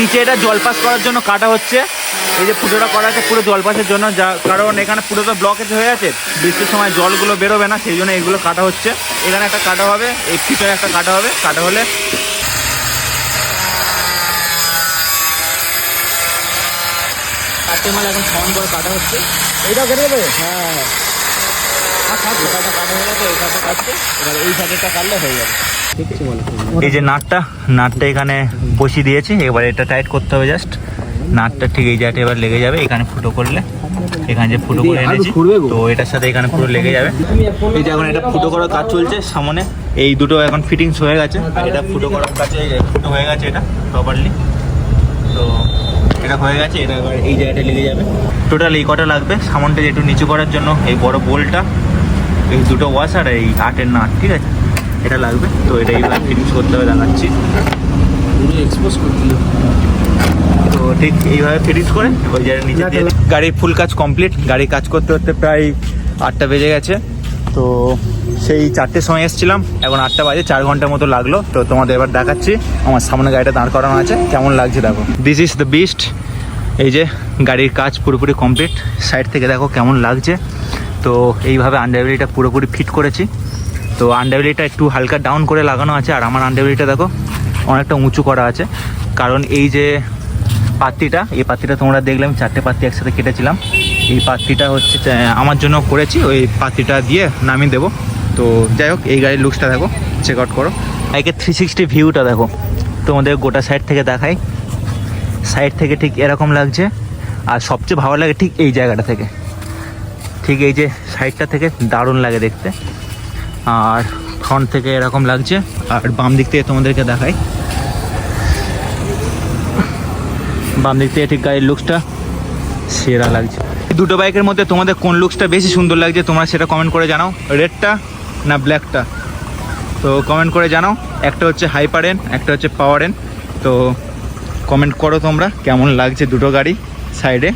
নিচে এটা জল পাস করার জন্য কাটা হচ্ছে। এই যে ফুটোটা করা আছে পুরো জল পাসের জন্য, কারণ এখানে পুরো তো ব্লকেজ হয়ে আছে, বৃষ্টির সময় জলগুলো বেরোবে না, সেই জন্য এইগুলো কাটা হচ্ছে। এখানে একটা কাটা হবে, এই ফিটের একটা কাটা হবে, কাটা হলে মাল এখন সমান করে কাটা হচ্ছে। এইটাও কেটে দেবে? হ্যাঁ, কাটা হয়ে গেছে, এই কাটা কাটছে, এবার এই সাইডটা কাটলে হয়ে যাবে। এই যে নাটটা এখানে বসিয়ে দিয়েছি, এবার এটা টাইট করতে হবে জাস্ট। নাটটা ঠিক এই জায়গাটা এবার লেগে যাবে, এখানে ফুটো করলে, এখানে যে ফুটো করে এনেছি তো এটার সাথে এখানে পুরো লেগে যাবে। এই যে এখন এটা ফুটো করার কাজ চলছে সামনে, এই দুটো এখন ফিটিংস হয়ে গেছে, এটা ফুটো করার কাছে ফুটো হয়ে গেছে এটা প্রপারলি, তো এটা হয়ে গেছে। এটা এবার এই জায়গাটা লেগে যাবে। টোটাল এই কটা লাগবে সামনটা একটু নিচু করার জন্য, এই বড় বোলটা, এই দুটো ওয়াশ আর এই 8-এর নাট, ঠিক আছে, এটা লাগবে। তো এটা এইভাবে ফিটিংস করতে হবে, দেখাচ্ছি। এক্সপোজ করতে তো ঠিক এইভাবে ফিটিংস করে ওই জায়গায় নিচে দিয়ে গাড়ির ফুল কাজ কমপ্লিট। গাড়ি কাজ করতে করতে প্রায় 8টা বেজে গেছে। তো সেই 4টের সময় এসেছিলাম, এখন 8টা বাজে, 4 ঘন্টার মতো লাগলো। তো তোমাদের এবার দেখাচ্ছি আমার সামনে গাড়িটা দাঁড় করানো আছে, কেমন লাগছে দেখো। This is the beast. এই যে গাড়ির কাজ পুরোপুরি কমপ্লিট, সাইড থেকে দেখো কেমন লাগছে। তো এইভাবে আন্ডারবেলিটা পুরোপুরি ফিট করেছি। তো আন্ডারবেলিটা একটু হালকা ডাউন করে লাগানো আছে, আর আমার আন্ডারবেলিটা দেখো অনেকটা উঁচু করা আছে, কারণ এই যে পাত্তিটা, এই পাত্তিটা তোমরা দেখলাম 4টে পাত্তি একসাথে কেটেছিলাম, এই পাত্তিটা হচ্ছে আমার জন্য করেছি, ওই পাত্তিটা দিয়ে নামিয়ে দেবো। তো যাই হোক, এই গাড়ির লুকসটা দেখো, চেক আউট করো। বাইকের 360 ভিউটা দেখো, তোমাদের গোটা সাইড থেকে দেখাই। সাইড থেকে ঠিক এরকম লাগছে, আর সবচেয়ে ভালো লাগে ঠিক এই জায়গাটা থেকে, ঠিক এই যে সাইডটা থেকে দারুণ লাগে দেখতে। আর ফ্রন্ট থেকে এরকম লাগছে, আর বাম দিক থেকে তোমাদেরকে দেখাই। বাম দিক থেকে ঠিক গাড়ির লুকসটা সেরা লাগছে। এই দুটো বাইকের মধ্যে তোমাদের কোন লুকসটা বেশি সুন্দর লাগছে তোমরা সেটা কমেন্ট করে জানাও, রেডটা না ব্ল্যাকটা। তো কমেন্ট করে জানাও। একটা হচ্ছে হাইপার এন, একটা হচ্ছে পাওয়ার এন। তো কমেন্ট করো তোমরা কেমন লাগছে দুটো গাড়ি সাইডে।